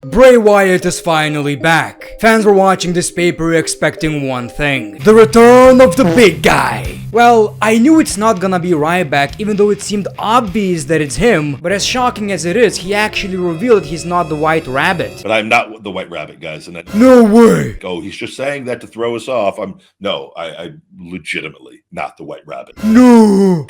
Bray Wyatt is finally back. Fans were watching this pay-per-view expecting one thing: the return of the big guy. Well, I knew it's not gonna be Ryback, even though it seemed obvious that it's him, but as shocking as it is, he actually revealed he's not the White Rabbit. But I'm not the White Rabbit, guys. And that, no way! oh, he's just saying that to throw us off. I'm legitimately not the White Rabbit. No!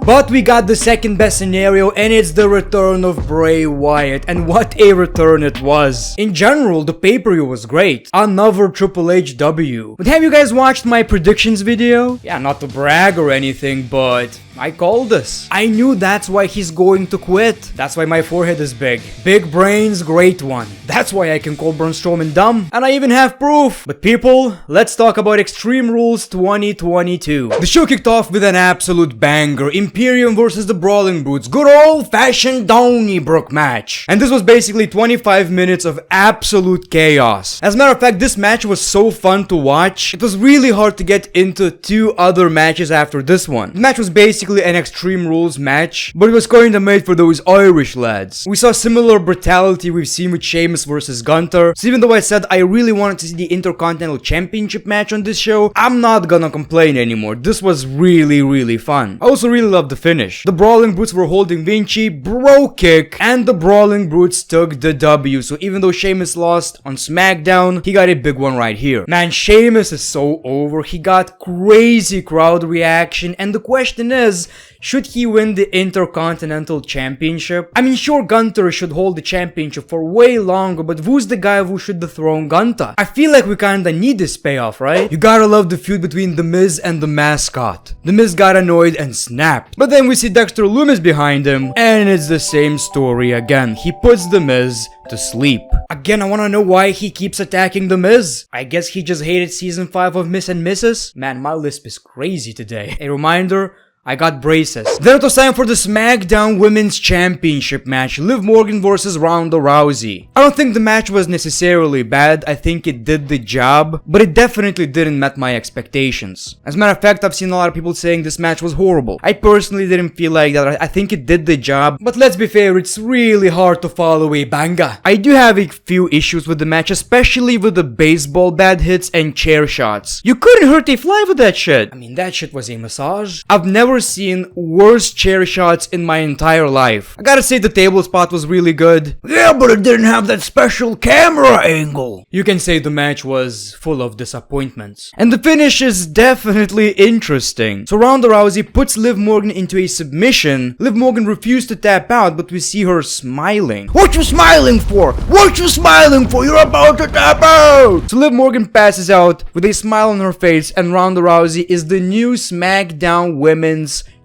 But we got the second best scenario, and it's the return of Bray Wyatt, and what a return it was. In general, the pay-per-view was great. Another Triple H W. But have you guys watched my predictions video? Yeah, not to brag or anything, but I called this. I knew that's why he's going to quit. That's why my forehead is big. Big brains, great one. That's why I can call Braun Strowman dumb. And I even have proof. But people, let's talk about Extreme Rules 2022. The show kicked off with an absolute banger. Imperium versus the Brawling Brutes. Good old-fashioned Donnybrook match. And this was basically 25 minutes of absolute chaos. As a matter of fact, this match was so fun to watch. It was really hard to get into two other matches after this one. The match was basically an Extreme Rules match, but it was kinda made for those Irish lads. We saw similar brutality we've seen with Sheamus versus Gunther, so even though I said I really wanted to see the Intercontinental Championship match on this show, I'm not gonna complain anymore. This was really fun. I also really loved the finish. The Brawling Brutes were holding Vinci, bro kick, and the Brawling Brutes took the W, so even though Sheamus lost on SmackDown, he got a big one right here. Man, Sheamus is so over. He got crazy crowd reaction, and the question is, should he win the Intercontinental Championship? I mean, sure, Gunther should hold the championship for way longer, but who's the guy who should dethrone Gunther? I feel like we kinda need this payoff, right? You gotta love the feud between The Miz and the Mascot. The Miz got annoyed and snapped. But then we see Dexter Lumis behind him, and it's the same story again. He puts The Miz to sleep. Again, I wanna know why he keeps attacking The Miz. I guess he just hated season 5 of Miz and Mrs. Man, my lisp is crazy today. A reminder, I got braces. Then it was time for the SmackDown Women's Championship match. Liv Morgan versus Ronda Rousey. I don't think the match was necessarily bad. I think it did the job, but it definitely didn't met my expectations. As a matter of fact, I've seen a lot of people saying this match was horrible. I personally didn't feel like that. I think it did the job, but let's be fair, it's really hard to follow a banger. I do have a few issues with the match, especially with the baseball bat hits and chair shots. You couldn't hurt a fly with that shit. I mean, that shit was a massage. I've never seen worse chair shots in my entire life. I gotta say the table spot was really good. Yeah, but it didn't have that special camera angle. You can say the match was full of disappointments. And the finish is definitely interesting. So Ronda Rousey puts Liv Morgan into a submission. Liv Morgan refused to tap out, but we see her smiling. What you smiling for? What you smiling for? You're about to tap out! So Liv Morgan passes out with a smile on her face, and Ronda Rousey is the new SmackDown Women's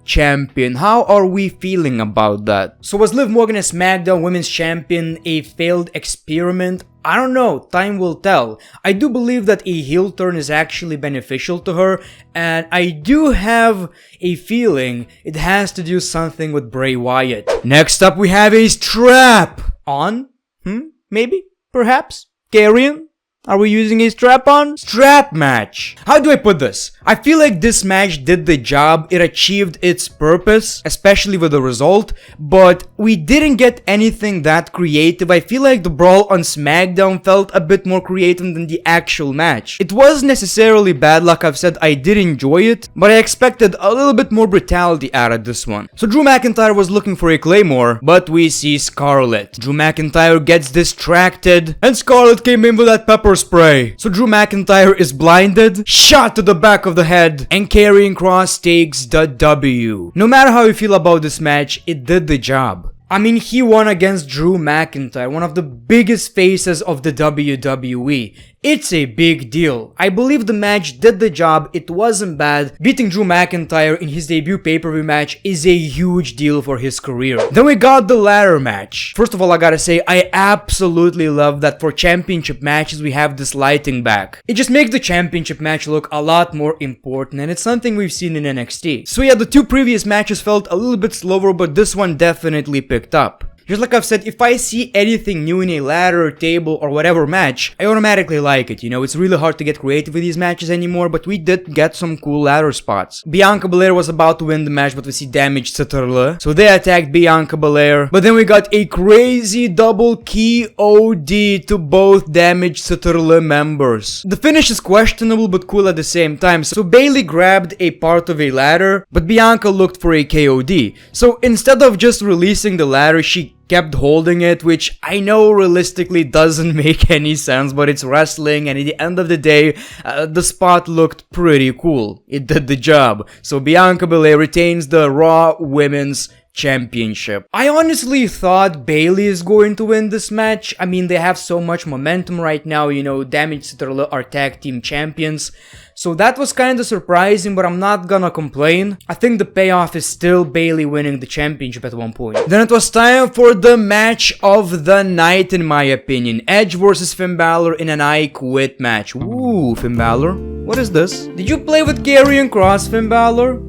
Champion. How are we feeling about that? So was Liv Morgan as SmackDown Women's Champion a failed experiment? I don't know, time will tell. I do believe that a heel turn is actually beneficial to her, and I do have a feeling it has to do something with Bray Wyatt. Next up we have a strap on? Maybe? Perhaps? Karrion? Are we using a strap-on? Strap match. How do I put this? I feel like this match did the job. It achieved its purpose, especially with the result, but we didn't get anything that creative. I feel like the brawl on SmackDown felt a bit more creative than the actual match. It wasn't necessarily bad, like I've said, I did enjoy it, but I expected a little bit more brutality out of this one. So Drew McIntyre was looking for a Claymore, but we see Scarlett. Drew McIntyre gets distracted, and Scarlett came in with that pepper spray. So Drew McIntyre is blinded, shot to the back of the head, and Karrion Kross takes the W. No matter how you feel about this match, it did the job. I mean, he won against Drew McIntyre, one of the biggest faces of the WWE. It's a big deal. I believe the match did the job. It wasn't bad. Beating Drew McIntyre in his debut pay-per-view match is a huge deal for his career. Then we got the ladder match. First of all, I gotta say, I absolutely love that for championship matches we have this lighting back. It just makes the championship match look a lot more important, and it's something we've seen in NXT. So yeah, the two previous matches felt a little bit slower, but this one definitely picked up. Just like I've said, if I see anything new in a ladder, table, or whatever match, I automatically like it, you know? It's really hard to get creative with these matches anymore, but we did get some cool ladder spots. Bianca Belair was about to win the match, but we see damage Citterle. So they attacked Bianca Belair, but then we got a crazy double key OD to both damaged Citterle members. The finish is questionable but cool at the same time. So Bayley grabbed a part of a ladder, but Bianca looked for a KOD. So instead of just releasing the ladder, she kept holding it, which I know realistically doesn't make any sense, but it's wrestling, and at the end of the day, the spot looked pretty cool. It did the job. So Bianca Belair retains the Raw Women's Championship. I honestly thought Bayley is going to win this match. I mean, they have so much momentum right now, you know, Damage Citterle are tag team champions. So that was kind of surprising, but I'm not gonna complain. I think the payoff is still Bayley winning the championship at one point. Then it was time for the match of the night, in my opinion. Edge versus Finn Bálor in an I Quit match. Ooh, Finn Bálor. What is this? Did you play with Karrion Kross, Finn Bálor?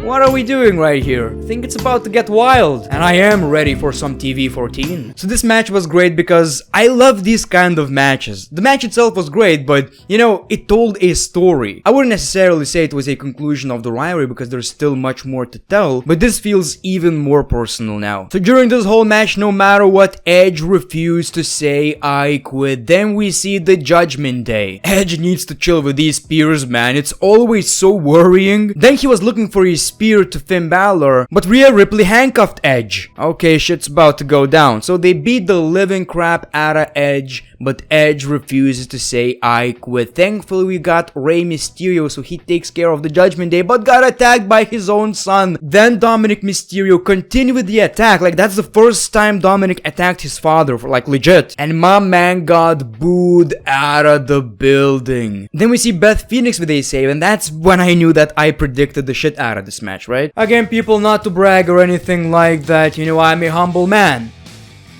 What are we doing right here? I think it's about to get wild. And I am ready for some TV14. So this match was great because I love these kind of matches. The match itself was great, but, you know, it told a story. I wouldn't necessarily say it was a conclusion of the rivalry because there's still much more to tell, but this feels even more personal now. So during this whole match, no matter what, Edge refused to say, I quit. Then we see the Judgment Day. Edge needs to chill with these spears, man. It's always so worrying. Then he was looking for his spear to Finn Bálor, but Rhea Ripley handcuffed Edge. Okay, shit's about to go down. So they beat the living crap out of Edge, but Edge refuses to say I quit. Thankfully we got Rey Mysterio, so he takes care of the Judgment Day, but got attacked by his own son. Then Dominic Mysterio continued with the attack. Like, that's the first time Dominic attacked his father, for like legit. And my man got booed out of the building. Then we see Beth Phoenix with a save, and that's when I knew that I predicted the shit out of this match, right? Again, people, not to brag or anything like that, you know, I'm a humble man.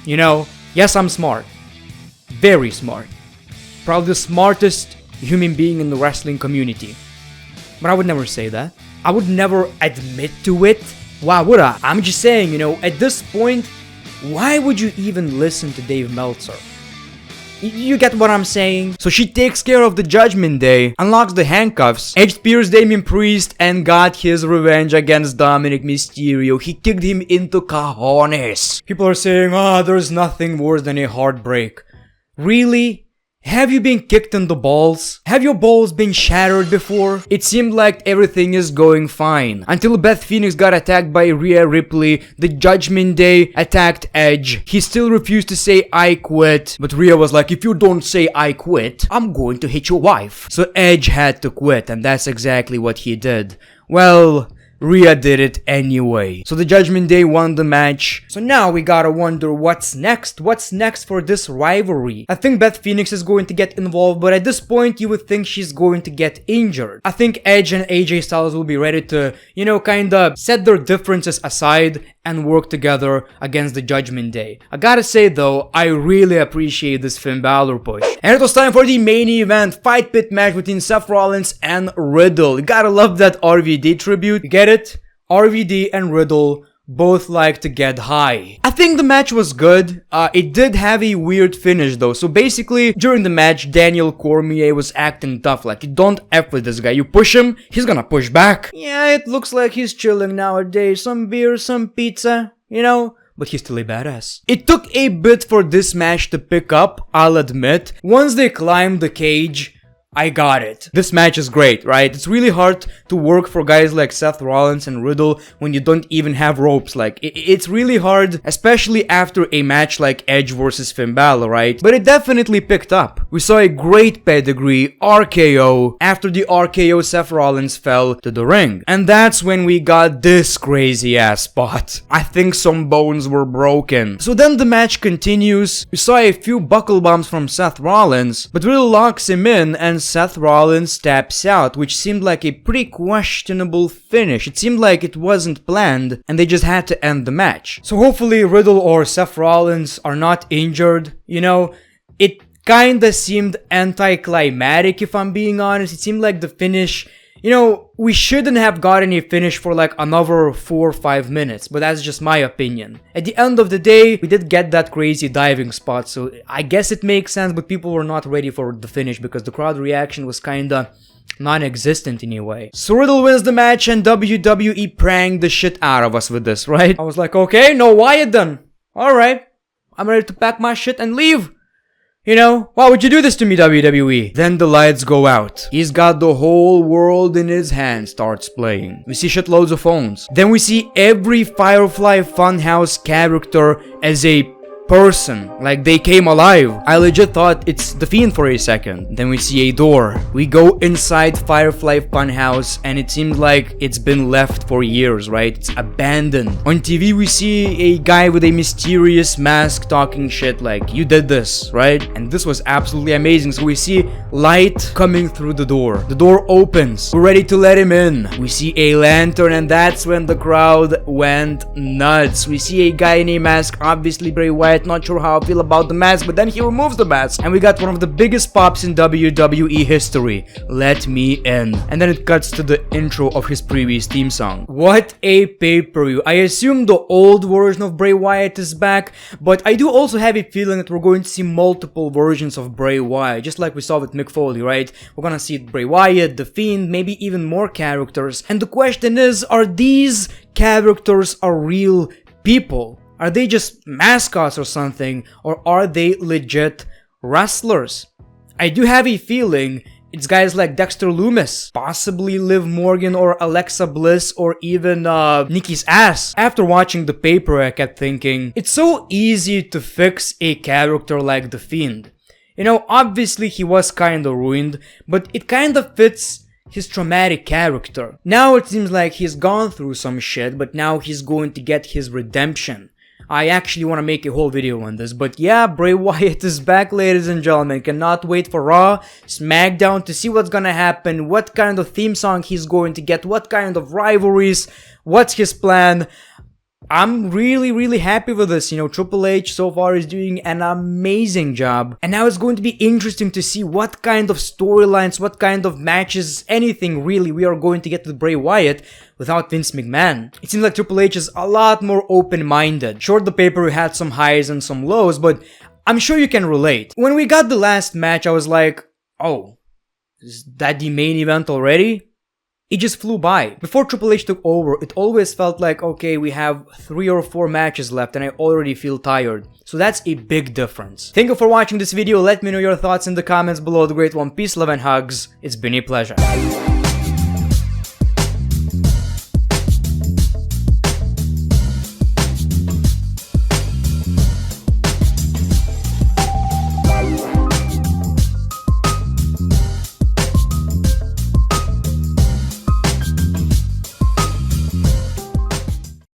You know, yes, I'm smart. Very smart. Probably the smartest human being in the wrestling community. But I would never say that. I would never admit to it. Why would I? I'm just saying, you know, at this point, why would you even listen to Dave Meltzer? You get what I'm saying? So she takes care of the Judgment Day, unlocks the handcuffs, Edge spears Damian Priest, and got his revenge against Dominic Mysterio. He kicked him into cojones. People are saying, there's nothing worse than a heartbreak. Really? Have you been kicked in the balls? Have your balls been shattered before? It seemed like everything is going fine. Until Beth Phoenix got attacked by Rhea Ripley, the Judgment Day attacked Edge. He still refused to say I quit, but Rhea was like, if you don't say I quit, I'm going to hit your wife. So Edge had to quit, and that's exactly what he did. Well, Rhea did it anyway. So the Judgment Day won the match. So now we gotta wonder what's next. What's next for this rivalry? I think Beth Phoenix is going to get involved, but at this point you would think she's going to get injured. I think Edge and AJ Styles will be ready to, you know, kinda set their differences aside and work together against the Judgment Day. I gotta say though, I really appreciate this Finn Bálor push. And it was time for the main event, fight pit match between Seth Rollins and Riddle. You gotta love that RVD tribute. You get it? RVD and Riddle both like to get high. I think the match was good. It did have a weird finish though. So basically, during the match, Daniel Cormier was acting tough. Like, you don't F with this guy. You push him, he's gonna push back. Yeah, it looks like he's chilling nowadays. Some beer, some pizza, you know? But he's still a badass. It took a bit for this match to pick up, I'll admit. Once they climbed the cage, I got it. This match is great, right? It's really hard to work for guys like Seth Rollins and Riddle when you don't even have ropes. Like, it's really hard, especially after a match like Edge versus Finn Bálor, right? But it definitely picked up. We saw a great pedigree, RKO. After the RKO, Seth Rollins fell to the ring. And that's when we got this crazy ass spot. I think some bones were broken. So then the match continues. We saw a few buckle bombs from Seth Rollins, but Riddle locks him in and Seth Rollins taps out, which seemed like a pretty questionable finish. It seemed like it wasn't planned and they just had to end the match. So hopefully Riddle or Seth Rollins are not injured. You know, it kinda seemed anticlimactic if I'm being honest. It seemed like the finish, You know, we shouldn't have gotten a finish for like another 4 or 5 minutes, but that's just my opinion. At the end of the day, we did get that crazy diving spot, so I guess it makes sense, but people were not ready for the finish because the crowd reaction was kinda non-existent anyway. So Riddle wins the match and WWE pranked the shit out of us with this, right? I was like, okay, no Wyatt then. Alright, I'm ready to pack my shit and leave. You know, why would you do this to me, WWE? Then the lights go out. He's got the whole world in his hand, starts playing. We see shitloads of phones. Then we see every Firefly Funhouse character as a person, like they came alive. I legit thought it's the Fiend for a second. Then we see a door. We go inside Firefly Funhouse and it seems like it's been left for years, right? It's abandoned. On TV we see a guy with a mysterious mask talking shit like, you did this, right? And this was absolutely amazing. So we see light coming through the door. The door opens. We're ready to let him in. We see a lantern and that's when the crowd went nuts. We see a guy in a mask, obviously Bray Wyatt. Not sure how I feel about the mask, but then he removes the mask and we got one of the biggest pops in WWE history. Let me in. And then it cuts to the intro of his previous theme song. What a pay-per-view. I assume the old version of Bray Wyatt is back, but I do also have a feeling that we're going to see multiple versions of Bray Wyatt, just like we saw with Mick Foley, right? We're gonna see Bray Wyatt, The Fiend, maybe even more characters. And the question is, are these characters real people? Are they just mascots or something, or are they legit wrestlers? I do have a feeling it's guys like Dexter Lumis, possibly Liv Morgan or Alexa Bliss or even Nikki's ass. After watching the paper, I kept thinking, it's so easy to fix a character like The Fiend. You know, obviously he was kinda ruined, but it kinda fits his traumatic character. Now it seems like he's gone through some shit, but now he's going to get his redemption. I actually want to make a whole video on this, but yeah, Bray Wyatt is back, ladies and gentlemen. Cannot wait for Raw, SmackDown to see what's gonna happen, what kind of theme song he's going to get, what kind of rivalries, what's his plan. I'm really happy with this. You know, Triple H so far is doing an amazing job. And now it's going to be interesting to see what kind of storylines, what kind of matches, anything really we are going to get with Bray Wyatt without Vince McMahon. It seems like Triple H is a lot more open-minded. Sure, the paper had some highs and some lows, but I'm sure you can relate. When we got the last match, I was like, oh, is that the main event already? It just flew by. Before Triple H took over, it always felt like, okay, we have 3 or 4 matches left and I already feel tired. So that's a big difference. Thank you for watching this video. Let me know your thoughts in the comments below. The great one. Peace, love, and hugs. It's been a pleasure.